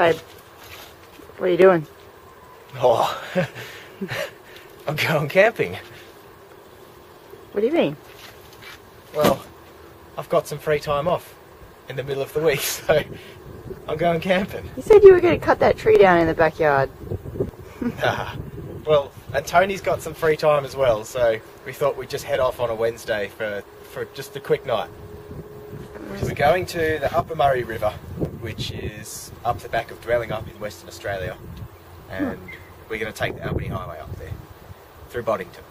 babe. What are you doing? Oh, I'm going camping. What do you mean? Well, I've got some free time off in the middle of the week, so I'm going camping. You said you were going to cut that tree down in the backyard. Well, and Tony's got some free time as well, so we thought we'd just head off on a Wednesday for just a quick night. We're going to the Upper Murray River, which is up the back of Dwellingup in Western Australia, and we're going to take the Albany Highway up there through Boddington.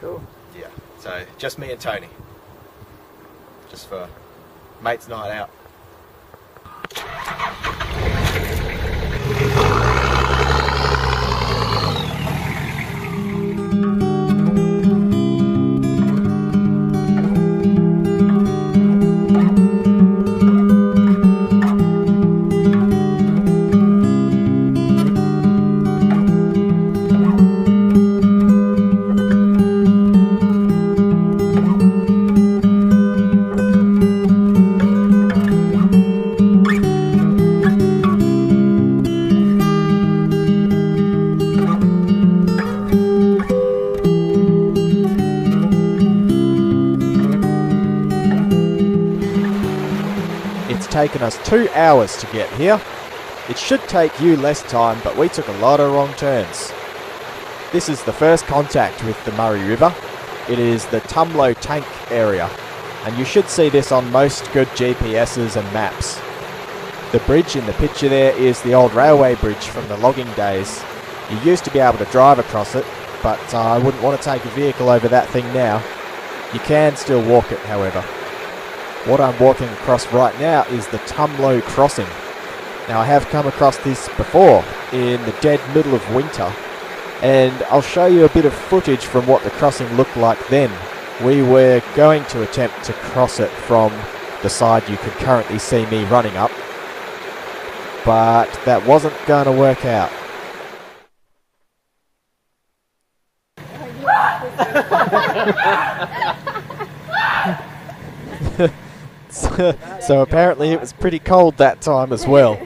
Cool. Yeah, so just me and Tony, just for mate's night out. Taken us 2 hours to get here. It should take you less time, but we took a lot of wrong turns. This is the first contact with the Murray River. It is the Tumlo Tank area, and you should see this on most good GPSs and maps. The bridge in the picture there is the old railway bridge from the logging days. You used to be able to drive across it, but I wouldn't want to take a vehicle over that thing now. You can still walk it, however. What I'm walking across right now is the Tumlo Crossing. Now I have come across this before in the dead middle of winter, and I'll show you a bit of footage from what the crossing looked like then. We were going to attempt to cross it from the side you could currently see me running up, but that wasn't going to work out. So apparently it was pretty cold that time as well.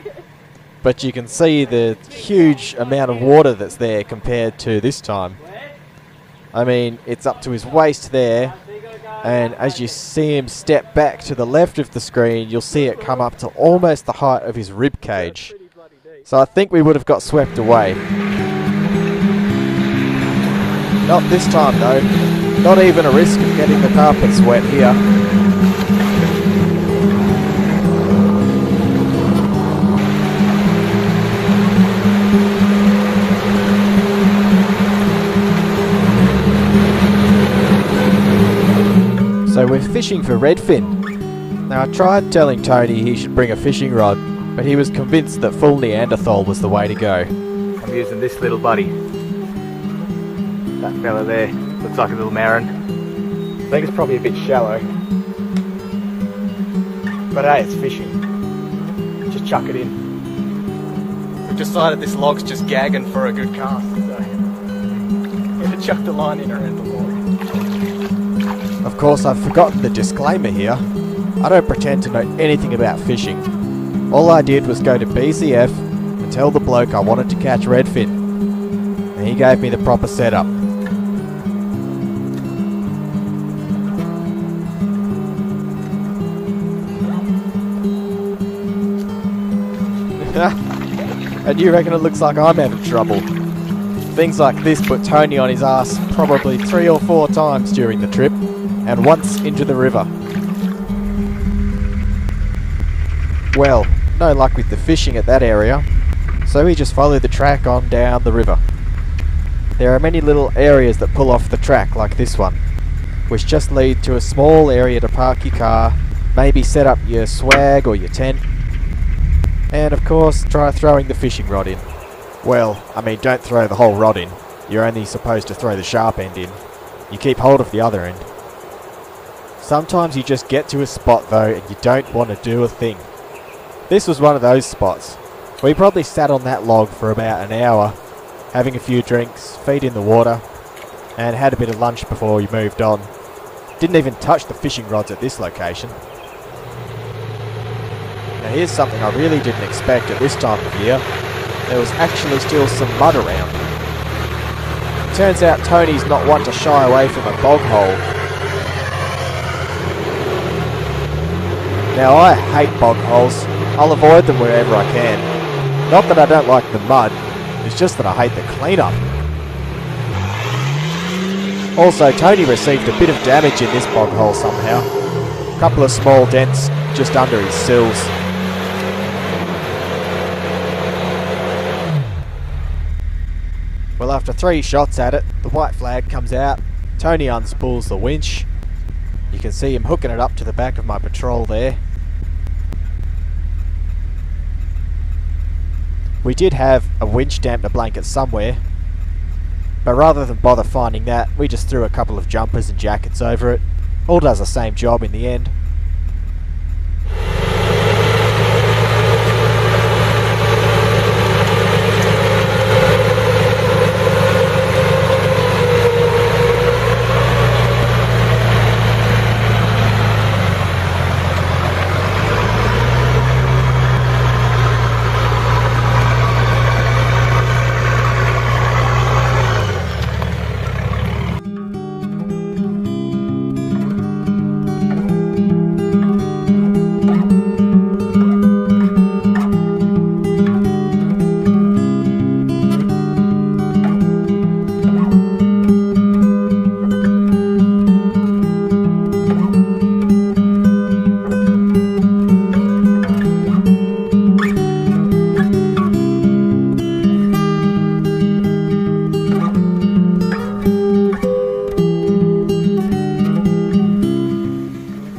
But you can see the huge amount of water that's there compared to this time. I mean, it's up to his waist there, and as you see him step back to the left of the screen, you'll see it come up to almost the height of his rib cage. So I think we would have got swept away. Not this time though. Not even a risk of getting the carpets wet here. So we're fishing for redfin. Now I tried telling Tony he should bring a fishing rod, but he was convinced that full Neanderthal was the way to go. I'm using this little buddy. That fella there looks like a little marron. I think it's probably a bit shallow. But hey, it's fishing. Just chuck it in. We've decided this log's just gagging for a good cast, so I'm going to chuck the line in around the log. Of course, I've forgotten the disclaimer here. I don't pretend to know anything about fishing. All I did was go to BCF and tell the bloke I wanted to catch redfin. And he gave me the proper setup. And you reckon it looks like I'm having trouble? Things like this put Tony on his ass probably 3 or 4 times during the trip, and once into the river. Well, no luck with the fishing at that area, so we just followed the track on down the river. There are many little areas that pull off the track like this one, which just lead to a small area to park your car, maybe set up your swag or your tent, and of course try throwing the fishing rod in. Well, I mean, don't throw the whole rod in. You're only supposed to throw the sharp end in. You keep hold of the other end. Sometimes you just get to a spot though and you don't want to do a thing. This was one of those spots. We probably sat on that log for about an hour, having a few drinks, feet in the water, and had a bit of lunch before we moved on. Didn't even touch the fishing rods at this location. Now here's something I really didn't expect at this time of year. There was actually still some mud around. Turns out Tony's not one to shy away from a bog hole. Now I hate bog holes. I'll avoid them wherever I can. Not that I don't like the mud, it's just that I hate the cleanup. Also, Tony received a bit of damage in this bog hole somehow. A couple of small dents just under his sills. Well, after 3 shots at it, the white flag comes out. Tony unspools the winch. You can see him hooking it up to the back of my patrol there. We did have a winch dampener blanket somewhere, but rather than bother finding that, we just threw a couple of jumpers and jackets over it. All does the same job in the end.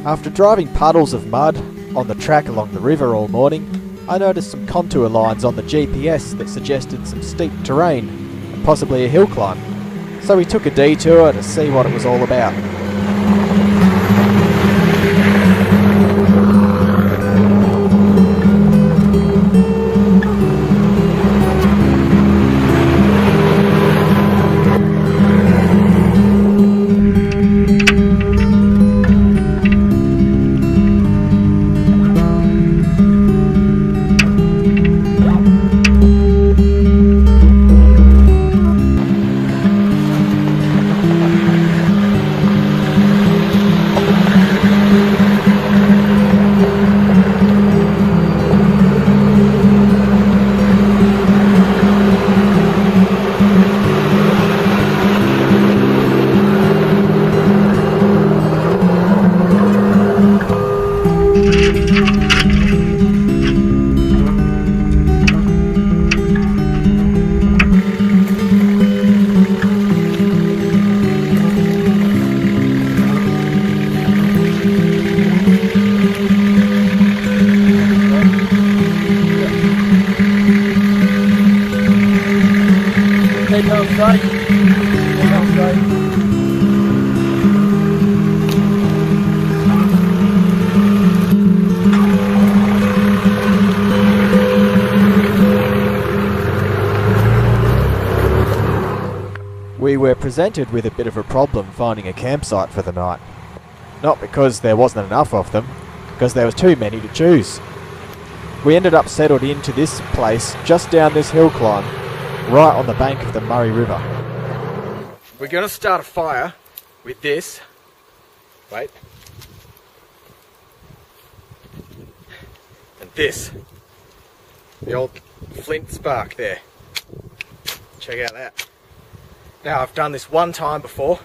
After driving puddles of mud on the track along the river all morning, I noticed some contour lines on the GPS that suggested some steep terrain and possibly a hill climb. So we took a detour to see what it was all about. We were presented with a bit of a problem finding a campsite for the night. Not because there wasn't enough of them, because there was too many to choose. We ended up settled into this place just down this hill climb, right on the bank of the Murray River. We're going to start a fire with this. Wait. And this. The old flint spark there. Check out that. Now, I've done this one time before,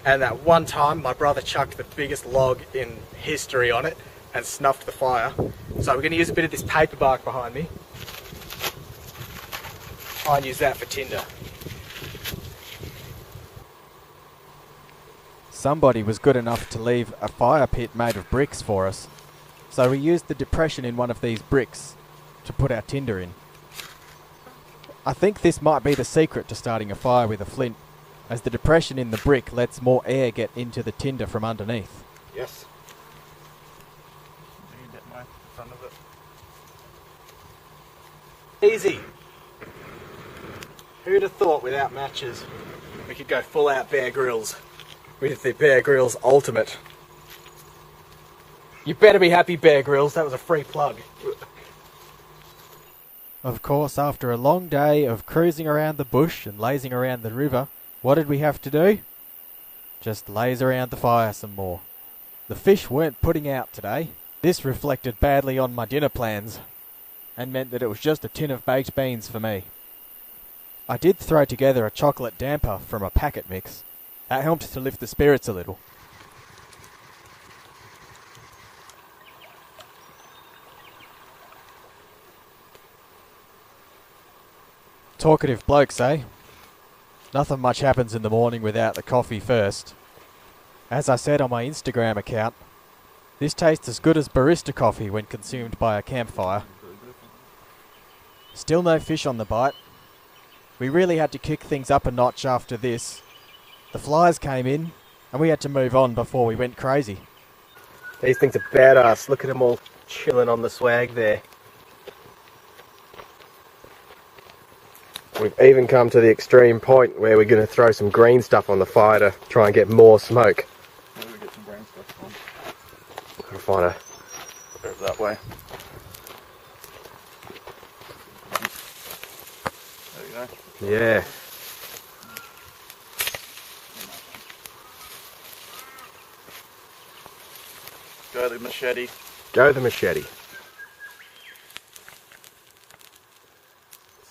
and that one time my brother chucked the biggest log in history on it and snuffed the fire. So we're going to use a bit of this paper bark behind me. Try and use that for tinder. Somebody was good enough to leave a fire pit made of bricks for us, so we used the depression in one of these bricks to put our tinder in. I think this might be the secret to starting a fire with a flint, as the depression in the brick lets more air get into the tinder from underneath. Yes. You get my front of it. Easy. Who'd have thought without matches we could go full out Bear Grylls with the Bear Grylls Ultimate. You better be happy, Bear Grylls. That was a free plug. Of course, after a long day of cruising around the bush and lazing around the river, what did we have to do? Just laze around the fire some more. The fish weren't putting out today. This reflected badly on my dinner plans and meant that it was just a tin of baked beans for me. I did throw together a chocolate damper from a packet mix. That helped to lift the spirits a little. Talkative blokes, eh? Nothing much happens in the morning without the coffee first. As I said on my Instagram account, this tastes as good as barista coffee when consumed by a campfire. Still no fish on the bite. We really had to kick things up a notch after this. The flies came in, and we had to move on before we went crazy. These things are badass. Look at them all chilling on the swag there. We've even come to the extreme point where we're going to throw some green stuff on the fire to try and get more smoke. Where do we get some green stuff from? Got to find a... Over that way. There you go. Yeah. Go the machete. Go the machete.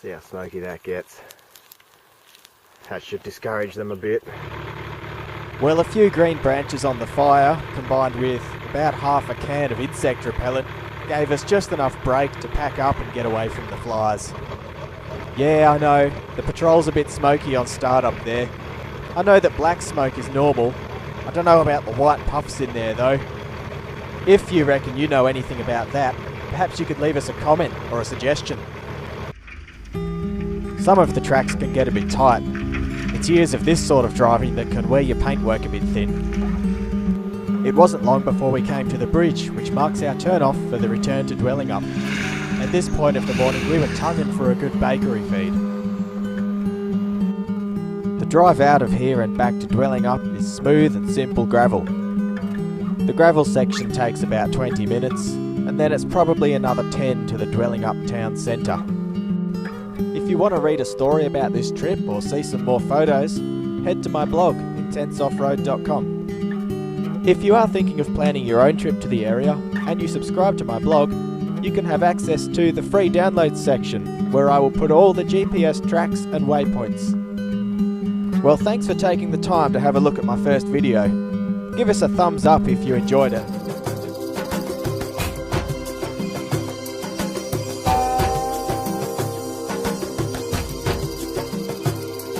See how smoky that gets. That should discourage them a bit. Well, a few green branches on the fire, combined with about half a can of insect repellent, gave us just enough break to pack up and get away from the flies. Yeah, I know, the patrol's a bit smoky on startup there. I know that black smoke is normal. I don't know about the white puffs in there though. If you reckon you know anything about that, perhaps you could leave us a comment or a suggestion. Some of the tracks can get a bit tight. It's years of this sort of driving that can wear your paintwork a bit thin. It wasn't long before we came to the bridge, which marks our turn-off for the return to Dwelling Up. At this point of the morning, we were tonguing for a good bakery feed. The drive out of here and back to Dwelling Up is smooth and simple gravel. The gravel section takes about 20 minutes, and then it's probably another 10 to the Dwelling Up town centre. If you want to read a story about this trip or see some more photos, head to my blog, intenseoffroad.com. If you are thinking of planning your own trip to the area and you subscribe to my blog, you can have access to the free downloads section where I will put all the GPS tracks and waypoints. Well, thanks for taking the time to have a look at my first video. Give us a thumbs up if you enjoyed it.